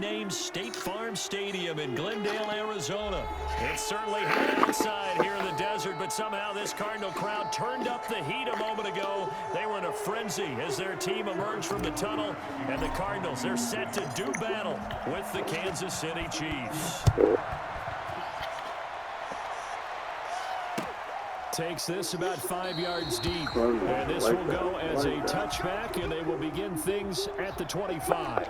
named State Farm Stadium in Glendale, Arizona. It's certainly hot outside here in the desert, but somehow this Cardinal crowd turned up the heat a moment ago. They were in a frenzy as their team emerged from the tunnel, and the Cardinals, they're set to do battle with the Kansas City Chiefs. Takes this about 5 yards deep, and this will go as a touchback, and they will begin things at the 25.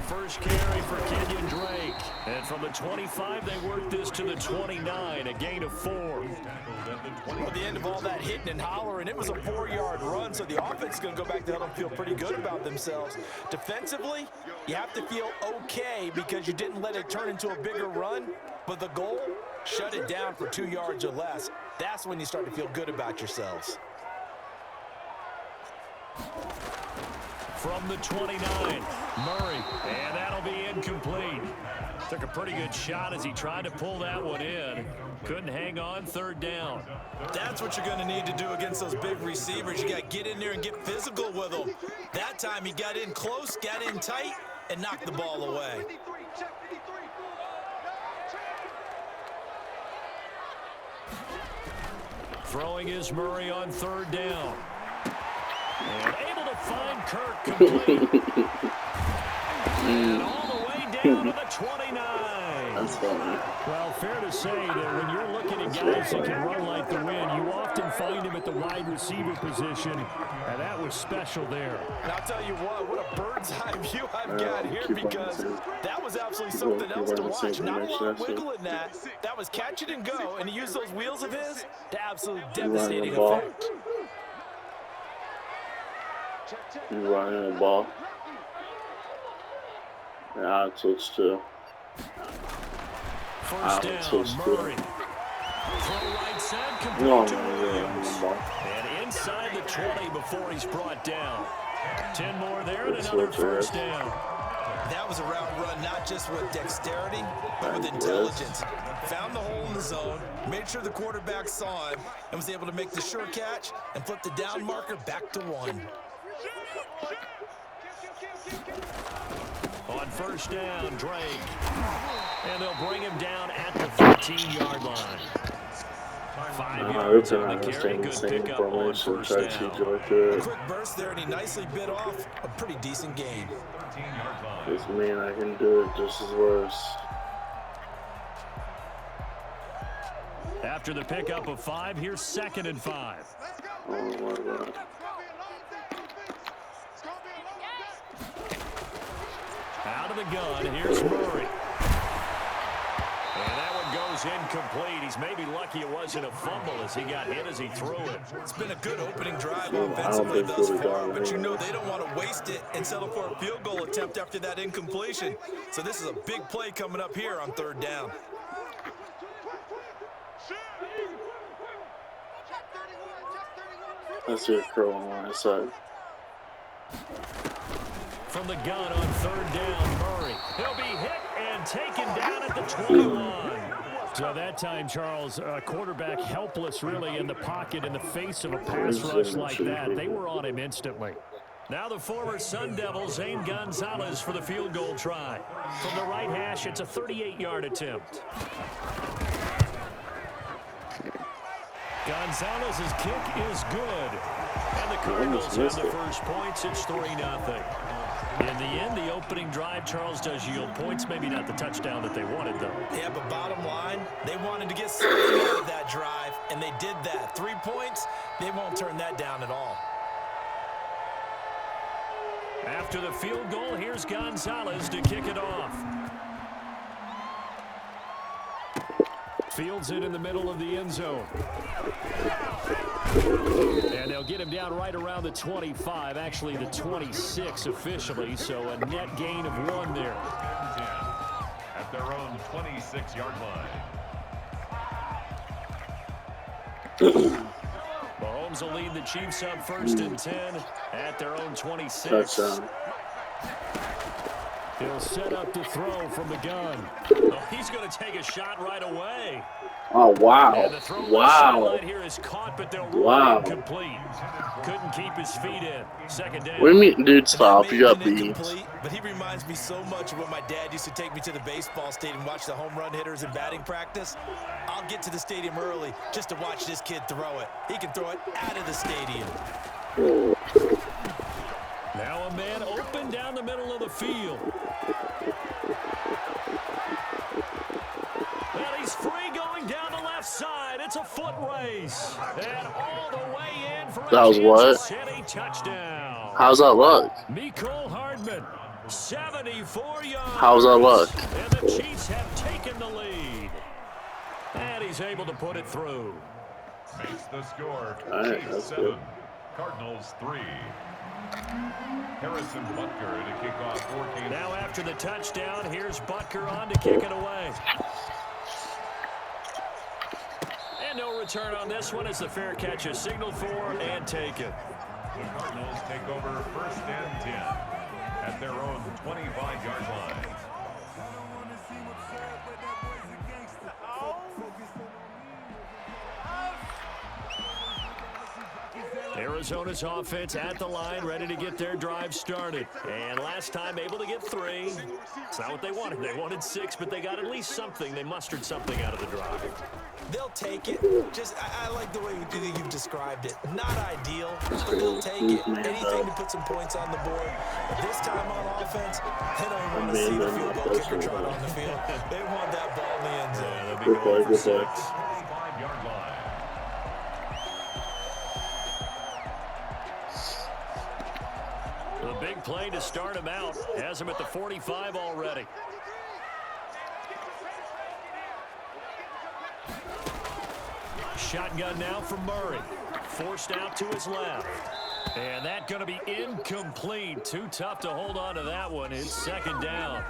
First carry for Kenyon Drake. And from the 25, they work this to the 29, a gain of 4. At the end of all that hitting and hollering, it was a 4-yard run, so the offense is going to go back to help them feel pretty good about themselves. Defensively, you have to feel okay because you didn't let it turn into a bigger run, but the goal, shut it down for 2 yards or less. That's when you start to feel good about yourselves. From the 29, Murray, and that'll be incomplete. Took a pretty good shot as he tried to pull that one in. Couldn't hang on, third down. That's what you're going to need to do against those big receivers. You got to get in there and get physical with them. That time he got in close, got in tight, and knocked the ball away. Throwing is Murray on third down. And able to find Kirk complete. And all the way down to the 29. That's funny. Well, fair to say that when you're looking at guys that can run like the wind, you often find him at the wide receiver position, and that was special there. And I'll tell you what a bird's eye view I've got here, because that was absolutely something else to watch. Not a lot of wiggle in that. That was catch it and go, and he used those wheels of his to absolutely devastating effect. You running the ball. Yeah, I switched to. First down, Murray. Throw right side, complete to Williams. And inside the 20 before he's brought down. 10 more there and another first down. That was a route run, not just with dexterity, but with intelligence. Found the hole in the zone, made sure the quarterback saw him, and was able to make the sure catch and flip the down marker back to 1. On first down, Drake. And they'll bring him down at the 13-yard line. 5 yards on the carry. Good pickup on first down. A quick burst there, and he nicely bit off a pretty decent gain. This mean I can do it just as worse. After the pickup of 5, here's 2nd and 5. Oh my God. Out of the gun, here's Murray. And that one goes incomplete. He's maybe lucky it wasn't a fumble as he got hit as he threw it. It's been a good opening drive offensively thus far, but you know they don't want to waste it and settle for a field goal attempt after that incompletion. So this is a big play coming up here on third down. I see a crow on my side. From the gun on third down, Murray. He'll be hit and taken down at the 21. So that time, Charles, quarterback helpless really in the pocket in the face of a pass rush like that. They were on him instantly. Now the former Sun Devil, Zane Gonzalez, for the field goal try. From the right hash, it's a 38-yard attempt. Gonzalez's kick is good. And the Cardinals have the first points. It's 3-0. In the end, the opening drive, Charles, does yield points. Maybe not the touchdown that they wanted, though. Yeah, but bottom line, they wanted to get something out of that drive, and they did that. 3 points, they won't turn that down at all. After the field goal, here's Gonzalez to kick it off. Fields it in the middle of the end zone. And they'll get him down right around the 25, actually the 26 officially, so a net gain of 1 there. At their own 26-yard line. Mahomes will lead the Chiefs up 1st and 10 at their own 26. Touchdown. He'll set up to throw from the gun. Oh, he's going to take a shot right away. Oh, wow. And the throw Wow. here is caught, but they'll rule it incomplete. Couldn't keep his feet in. 2nd down. What do you mean, dude? Stop. You got beat. Incomplete, but he reminds me so much of when my dad used to take me to the baseball stadium and watch the home run hitters in batting practice. I'll get to the stadium early just to watch this kid throw it. He can throw it out of the stadium. Now a man open down the middle of the field. And he's free going down the left side. It's a foot race. And all the way in for a That was what? Kansas City touchdown. How's that look? Mecole Hardman, 74 yards. How's that look? And the Chiefs have taken the lead. And he's able to put it through. Makes the score. All right, Chiefs that's 7, good. Cardinals 3. Harrison Butker to kick off 14. Now after the touchdown, here's Butker on to kick it away. And no return on this one as the fair catch is signaled for and taken. The Cardinals take over 1st and 10 at their own 25-yard line. Arizona's offense at the line, ready to get their drive started. And last time able to get 3. It's not what they wanted. They wanted 6, but they got at least something. They mustered something out of the drive. They'll take it. Just, I like the way you've described it. Not ideal, but they'll take it. Anything to put some points on the board. But this time on offense, they don't want to see the field goal kicker trot on the field. They want that ball in the end zone. Yeah, they'll be Good play, going for good 6. play. 25-yard line. The big play to start him out. Has him at the 45 already. Shotgun now from Murray. Forced out to his left. And that going to be incomplete. Too tough to hold on to that one. It's 2nd down.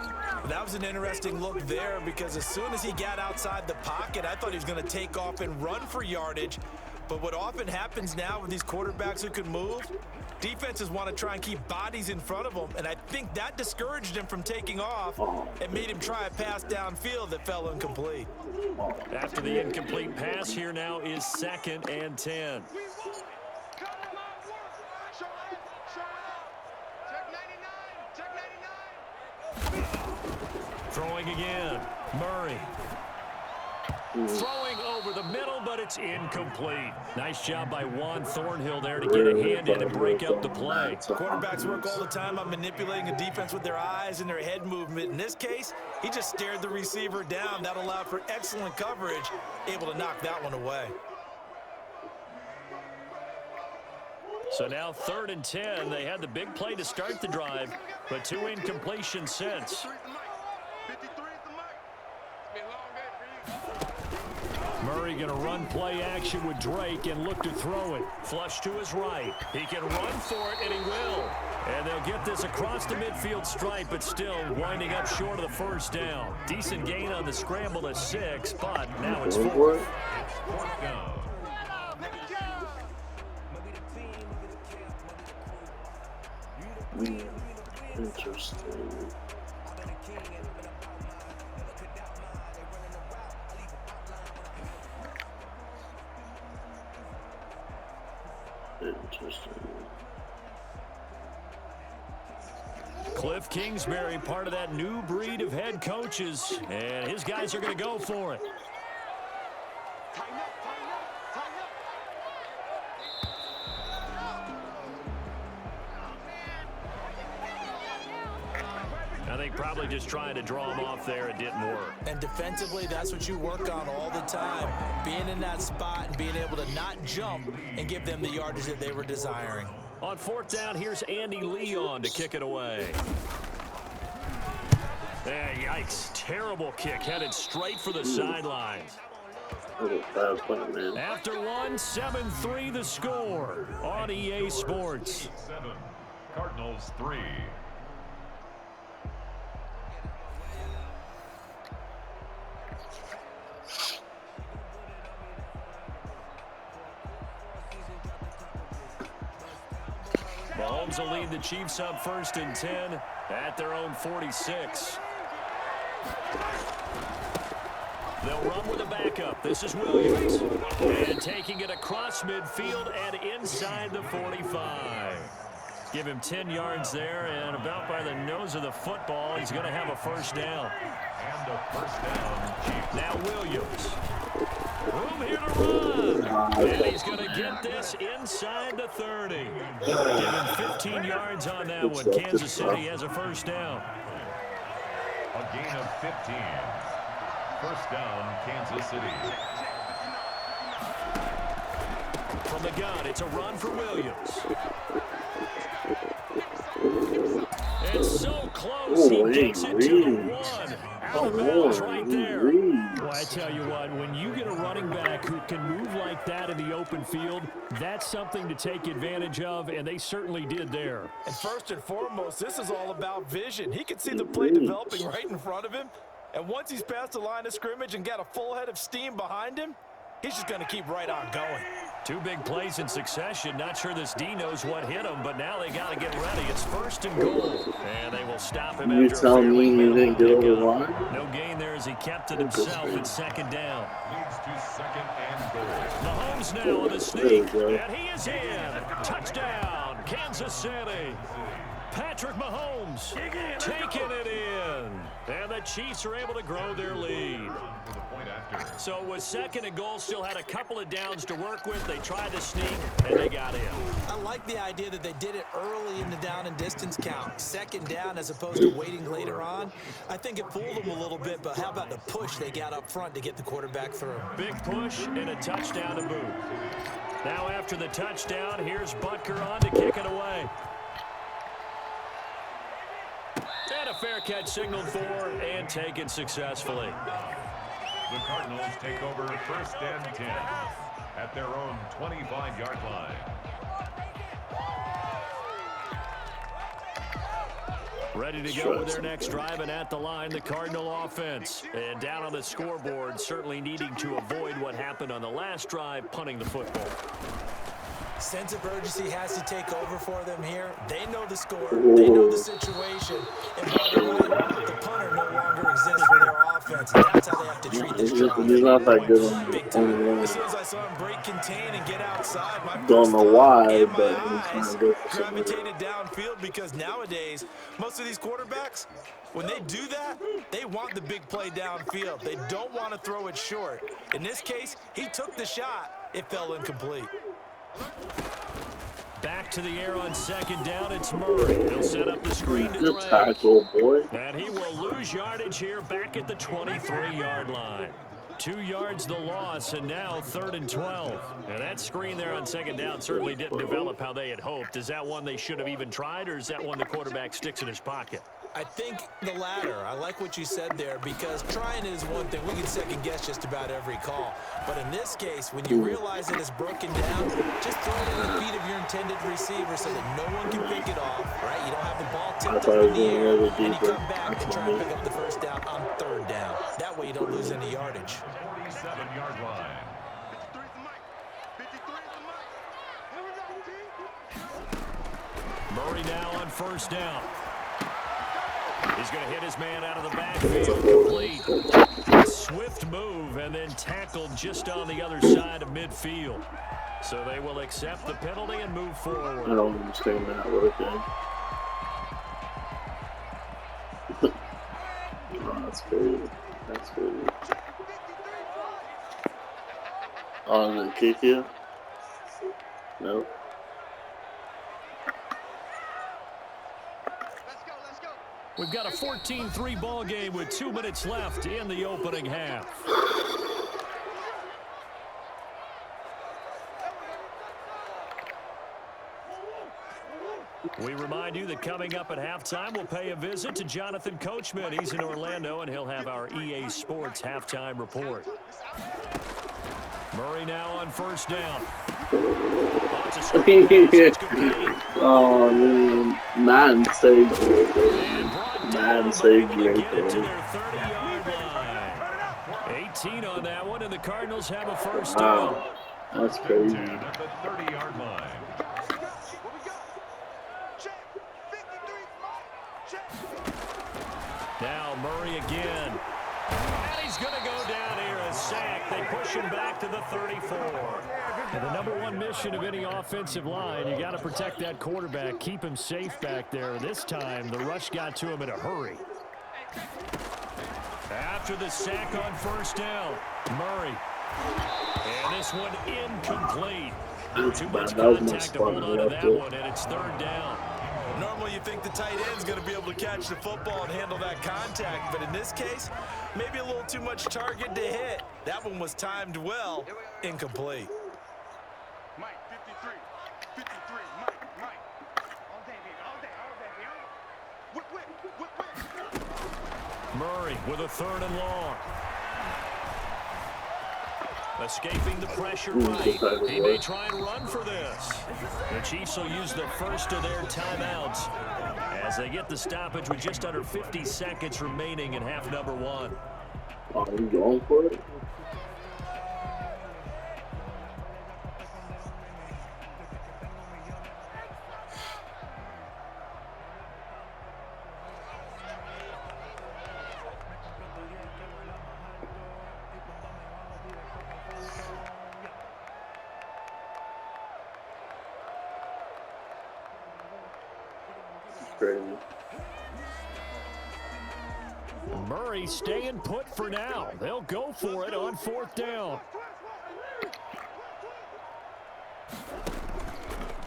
That was an interesting look there because as soon as he got outside the pocket, I thought he was going to take off and run for yardage. But what often happens now with these quarterbacks who can move, defenses want to try and keep bodies in front of them, and I think that discouraged him from taking off and made him try a pass downfield that fell incomplete. After the incomplete pass, here now is 2nd and 10. Throwing again. Murray. Throwing over the middle, but it's incomplete. Nice job by Juan Thornhill there to get a hand in and break up the play. Quarterbacks work all the time on manipulating a defense with their eyes and their head movement. In this case, he just stared the receiver down. That allowed for excellent coverage, able to knock that one away. So now 3rd and 10. They had the big play to start the drive, but 2 incompletions since. Murray going to run play action with Drake and look to throw it. Flush to his right. He can run for it, and he will. And they'll get this across the midfield stripe, but still winding up short of the 1st down. Decent gain on the scramble to 6, but now it's 4th. 4th down. Interesting. Cliff Kingsbury, part of that new breed of head coaches, and his guys are going to go for it. I think probably just trying to draw him off there, it didn't work. And defensively, that's what you work on all the time. Being in that spot and being able to not jump and give them the yardage that they were desiring. On 4th down, here's Andy Leon to kick it away. Yikes. Terrible kick, headed straight for the sidelines. After one, 7-3 the score on EA Sports. 7, Cardinals 3. Mahomes will lead the Chiefs up 1st and 10 at their own 46. They'll run with a backup. This is Williams. And taking it across midfield and inside the 45. Give him 10 yards there, and about by the nose of the football, he's going to have a first down. And a first down, Chiefs. Now Williams. Room here to run. And he's going to get this inside the 30. Give him 15 yards on that one. Kansas City has a first down. A gain of 15. First down, Kansas City. From the gun, it's a run for Williams. It's so close, he gets it to the 1. Out of bounds right there. Well, I tell you what, when you get a running back who can move like that in the open field, that's something to take advantage of, and they certainly did there. And first and foremost, this is all about vision. He can see the play developing right in front of him. And once he's past the line of scrimmage and got a full head of steam behind him, he's just going to keep right on going. 2 big plays in succession. Not sure this D knows what hit him, but now they got to get ready. It's 1st and goal. And they will stop him You after tell a me fairly you didn't get over the line? No gain there as he kept it himself at 2nd down. Leads to 2nd and goal. Mahomes now with a sneak, and he is in. Touchdown, Kansas City. Patrick Mahomes taking it in. And the Chiefs are able to grow their lead. For the point after. So with 2nd and goal, still had a couple of downs to work with. They tried to sneak, and they got in. I like the idea that they did it early in the down and distance count. 2nd down as opposed to waiting later on. I think it fooled them a little bit, but how about the push they got up front to get the quarterback through? Big push and a touchdown to boot. Now after the touchdown, here's Butker on to kick it away. And a fair catch signaled for and taken successfully. The Cardinals take over 1st and 10 at their own 25-yard line. Ready to go with their next drive, and at the line, the Cardinal offense. And down on the scoreboard, certainly needing to avoid what happened on the last drive, punting the football. Sense of urgency has to take over for them here. They know the score. They know the situation. And by the way, the punter no longer exists for their offense. And that's how they have to treat this drive. He's not that good on Big the time. line. As soon as I saw him break contain and get outside, my Don't first know thought why, in my but he's eyes not good for some reason. gravitated downfield, because nowadays, most of these quarterbacks, when they do that, they want the big play downfield. They don't want to throw it short. In this case, he took the shot. It fell incomplete. Back to the air on 2nd down, it's Murray. He'll set up the screen to Good Drake. tackle, boy. And he will lose yardage here back at the 23-yard line. 2 yards the loss, and now 3rd and 12. And that screen there on 2nd down certainly didn't develop how they had hoped. Is that one they should have even tried, or is that one the quarterback sticks in his pocket? I think the latter. I like what you said there, because trying is one thing. We can second guess just about every call. But in this case, when you realize it is broken down, just throw it in the feet of your intended receiver so that no one can pick it off, right? You don't have the ball tipped up in the air, and you come back and try and pick up the first down on 3rd down. That way you don't lose any yardage. 47-yard line. Murray now on 1st down. He's going to hit his man out of the backfield. Complete. A swift move and then tackled just on the other side of midfield. So they will accept the penalty and move forward. I don't understand that working. Oh, that's crazy. That's crazy. Oh, did it kick you? No. We've got a 14-3 ball game with 2 minutes left in the opening half. We remind you that coming up at halftime, we'll pay a visit to Jonathan Coachman. He's in Orlando, and he'll have our EA Sports halftime report. Murray now on 1st down. Oh, man. Man saved it. Man saved it. Get it to their 30-yard line. 18 on that one, and the Cardinals have a first down. Wow. That's crazy. At the 30-yard line. push him back to the 34. And the number one mission of any offensive line, you got to protect that quarterback, keep him safe back there. This time, the rush got to him in a hurry. After the sack on first down, Murray. And this one incomplete. Too much contact to hold on to that one, and it's third down. Normally you think the tight end's going to be able to catch the football and handle that contact, but in this case, maybe a little too much target to hit. That one was timed well, incomplete. Mike, 53, Mike. All day, baby. Whip. Murray with a third and long. Escaping the pressure right. He may try and run for this. The Chiefs will use the first of their timeouts as they get the stoppage with just under 50 seconds remaining in half number one. Are we going for it? Crazy. Murray staying put for now. They'll go for it on fourth down.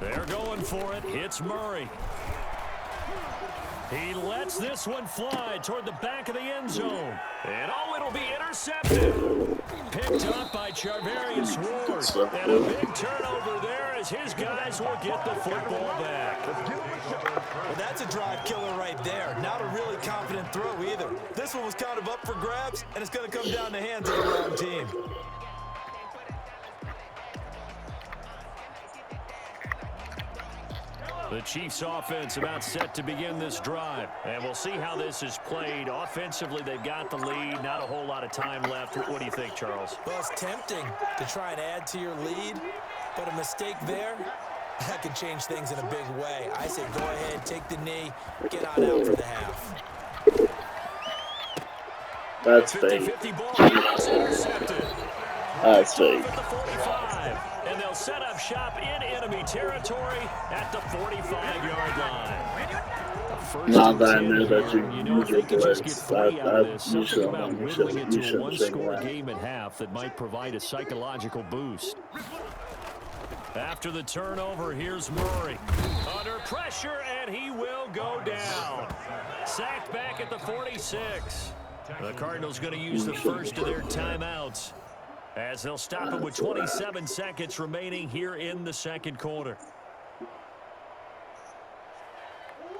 They're going for it. It's Murray. He lets this one fly toward the back of the end zone. And it'll be intercepted. Picked up by Charvarius Ward. And a big turnover there as his guys will get the football back. Well, that's a drive killer right there. Not a really confident throw either. This one was kind of up for grabs, and it's going to come down the hands of the wrong team. The Chiefs offense about set to begin this drive. And we'll see how this is played. Offensively, they've got the lead. Not a whole lot of time left. What do you think, Charles? Well, it's tempting to try and add to your lead, but a mistake there, that could change things in a big way. I say go ahead, take the knee, get on out for the half. That's fake. 50-50 ball. That's intercepted. That's fake. At the 45. And they'll set up shop in enemy territory at the 45-yard line. Not that I knew that You know, if they could just get 40 out of this, you something should about you whittling it to a shouldn't say one-score that. game at half that might provide a psychological boost. After the turnover, here's Murray. Under pressure, and he will go down. Sacked back at the 46. The Cardinals going to use the first of their timeouts as they'll stop it with 27 seconds remaining here in the second quarter.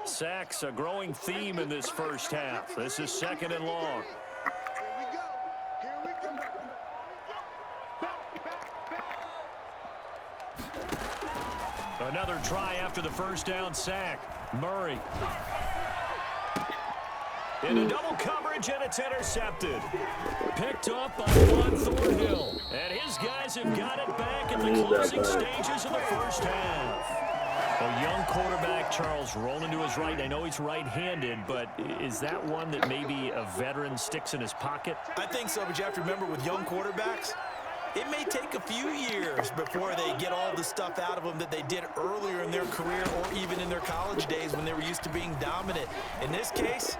Sacks, a growing theme in this first half. This is second and long. Another try after the first down sack. Murray. Into double coverage, and it's intercepted. Picked up by Juan Thornhill. And his guys have got it back in the closing stages of the first half. A young quarterback, Charles, rolling to his right. I know he's right-handed, but is that one that maybe a veteran sticks in his pocket? I think so, but you have to remember with young quarterbacks, it may take a few years before they get all the stuff out of them that they did earlier in their career or even in their college days when they were used to being dominant. In this case,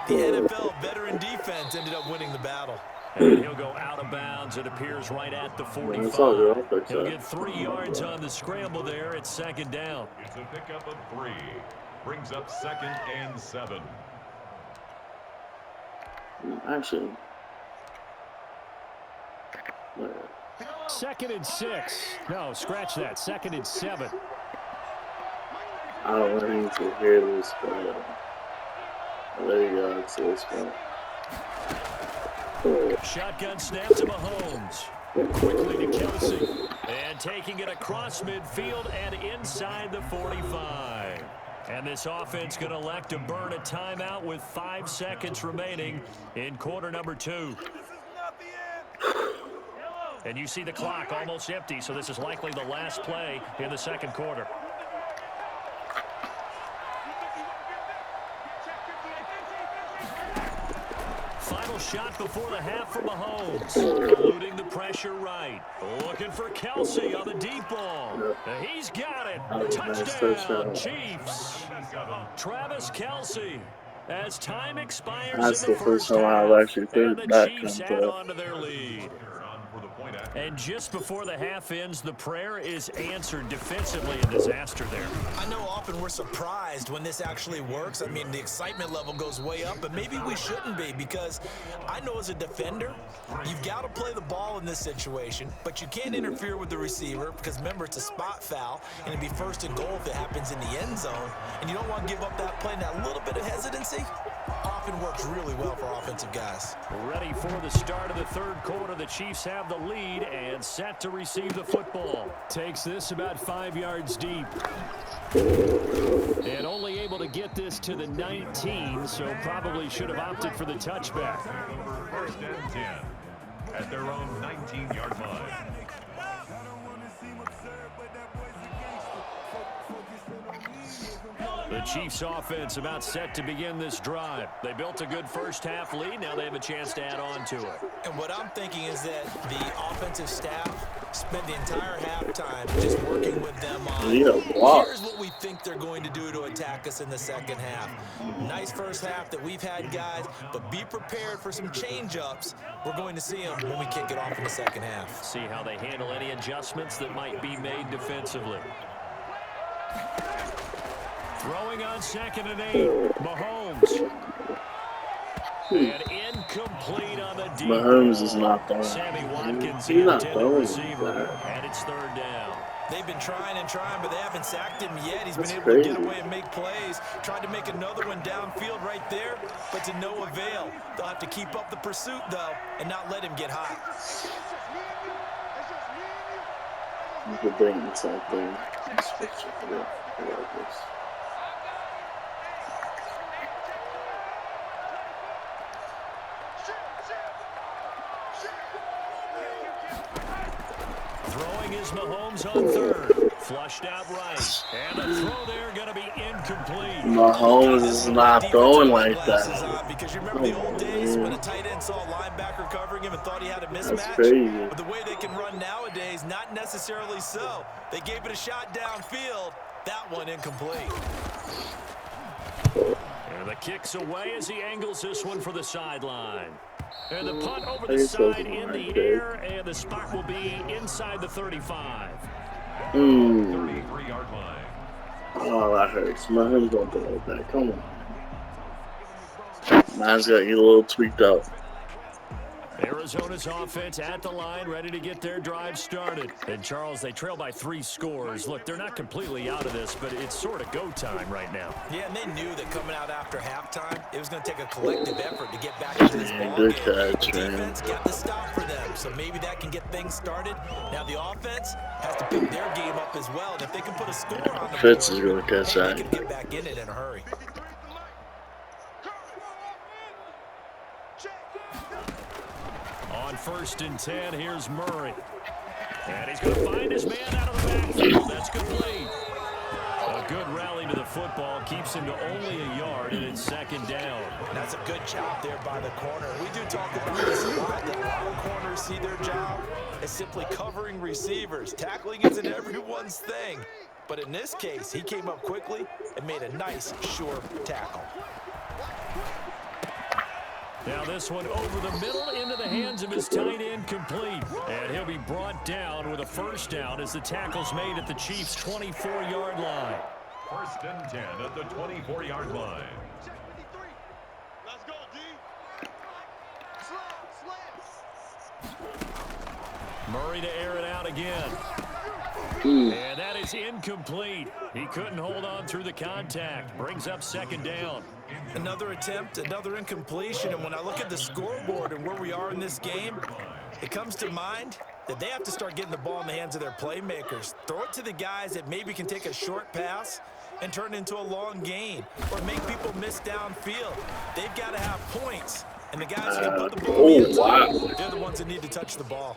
the NFL veteran defense ended up winning the battle. And he'll go out of bounds. It appears right at the 45. He'll get 3 yards on the scramble there. It's second down. It's a pickup of 3. Brings up 2nd and 7. Actually. 2nd and 6. No, scratch that. 2nd and 7. I don't want him to hear this, but there you go. It's this one. Shotgun snap to Mahomes. Quickly to Kelsey. And taking it across midfield and inside the 45. And this offense going to elect to burn a timeout with 5 seconds remaining in quarter number 2. And you see the clock almost empty, so this is likely the last play in the second quarter. Final shot before the half from Mahomes. Eluding the pressure right. Looking for Kelsey on the deep ball. He's got it. Touchdown, Chiefs. Travis Kelsey. As time expires That's in the the first first time I've half, actually and third the back Chiefs come add to. on to their lead. And just before the half ends, the prayer is answered defensively. A disaster there. I know often we're surprised when this actually works. I mean, the excitement level goes way up, but maybe we shouldn't be, because I know as a defender, you've got to play the ball in this situation, but you can't interfere with the receiver because, remember, it's a spot foul, and it'd be first and goal if it happens in the end zone, and you don't want to give up that play. And that little bit of hesitancy often works really well for offensive guys. Ready for the start of the third quarter. The Chiefs have the lead and set to receive the football. Takes this about 5 yards deep. And only able to get this to the 19, so probably should have opted for the touchback. First and 10 at their own 19-yard line. The Chiefs offense about set to begin this drive. They built a good first half lead. Now they have a chance to add on to it. And what I'm thinking is that the offensive staff spent the entire halftime just working with them on, here's what we think they're going to do to attack us in the second half. Nice first half that we've had, guys, but be prepared for some change-ups. We're going to see them when we kick it off in the second half. See how they handle any adjustments that might be made defensively. Throwing on 2nd and 8. Mahomes. And incomplete on the deep. Mahomes is not throwing. Sammy Watkins, He's not intended throwing. receiver. And it's 3rd down. They've been trying and trying, but they haven't sacked him yet. He's been able crazy. to get away and make plays. Tried to make another one downfield right there, but to no avail. They'll have to keep up the pursuit, though, and not let him get hot. You could bring something. Throwing is Mahomes on 3rd. Flushed out right. And the throw there going to be incomplete. Mahomes is not throwing like that. Because you remember the old days when a tight end saw a linebacker covering him and thought he had a mismatch? That's crazy. But the way they can run nowadays, not necessarily so. They gave it a shot downfield. That one incomplete. And the kick's away as he angles this one for the sideline. And the punt over the side in the air, and the spot will be inside the 35. 33-yard line. Oh, that hurts. Mahomes don't throw like that. Come on. Mine's got you a little tweaked out. Arizona's offense at the line, ready to get their drive started. And, Charles, they trail by 3 scores. Look, they're not completely out of this, but it's sort of go time right now. Yeah, and they knew that coming out after halftime, it was going to take a collective effort to get back into this ball Good game. catch, The man. defense got the stop for them, so maybe that can get things started. Now the offense has to pick their game up as well, and if they can put a score on the Fitz board, is going to catch they that. can get back in it in a hurry. On 1st and 10, here's Murray. And he's going to find his man out of the backfield. That's complete. A good rally to the football keeps him to only a yard, and it's 2nd down. That's a good job there by the corner. We do talk about this a lot, that a lot of corners see their job as simply covering receivers. Tackling isn't everyone's thing. But in this case, he came up quickly and made a nice, sure tackle. Now this one over the middle into the hands of his tight end, complete. And he'll be brought down with a 1st down as the tackle's made at the Chiefs' 24-yard line. 1st and 10 at the 24-yard line. Let's go, D. Murray to air it out again. And that is incomplete. He couldn't hold on through the contact. Brings up 2nd down. Another attempt, another incompletion, and when I look at the scoreboard and where we are in this game, it comes to mind that they have to start getting the ball in the hands of their playmakers. Throw it to the guys that maybe can take a short pass and turn it into a long gain, or make people miss downfield. They've got to have points, and the guys who can put the ball in the end zone, they're the ones that need to touch the ball.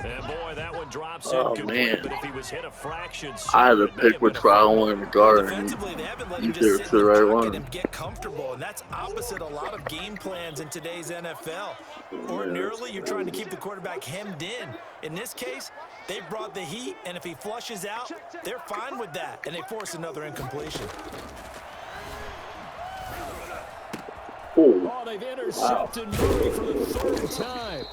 And boy, that one drops Oh, incomplete, man. but if he was hit a fraction I had sooner, to it may have pick been which a route I fumble. wanted to guard, and Defensively, they haven't let you him did just it sit to in the the right pocket one. and get comfortable, and that's opposite a lot of game plans in today's NFL. Man, Ordinarily, you're trying to that's keep the quarterback hemmed in. In this case, they brought the heat, and if he flushes out, they're fine with that, and they force another incompletion. Ooh, Oh, they've intercepted Murray for the third time.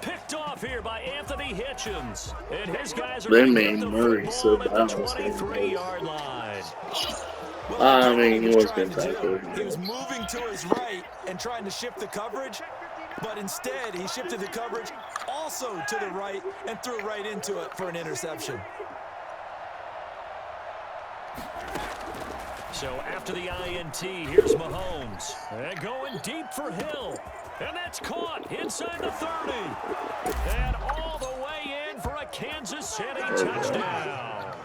Picked off here by Anthony Hitchens. And his guys are they going to made get the Murray football sit at down. the 23-yard line. Well, I I get mean, he what was trying getting to do. tackled. He was moving to his right and trying to shift the coverage, but instead he shifted the coverage also to the right and threw right into it for an interception. So after the INT, here's Mahomes. And going deep for Hill. And that's caught inside the 30. And all the way in for a Kansas City touchdown.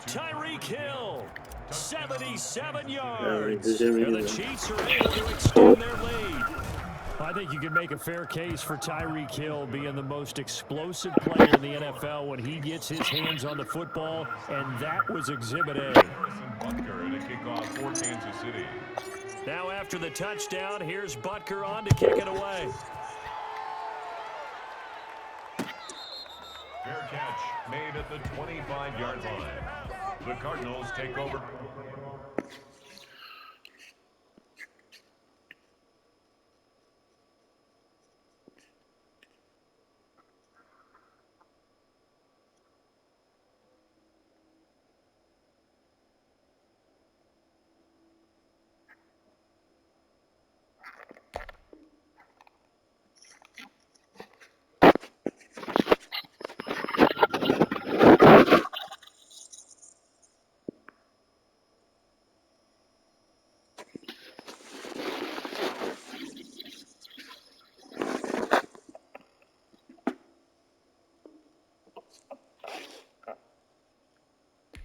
Tyreek Hill, 77 yards. And the Chiefs are able to extend their lead. I think you can make a fair case for Tyreek Hill being the most explosive player in the NFL when he gets his hands on the football, and that was Exhibit A. Harrison Butker to kick off for Kansas City. Now after the touchdown, here's Butker on to kick it away. Fair catch made at the 25-yard line. The Cardinals take over.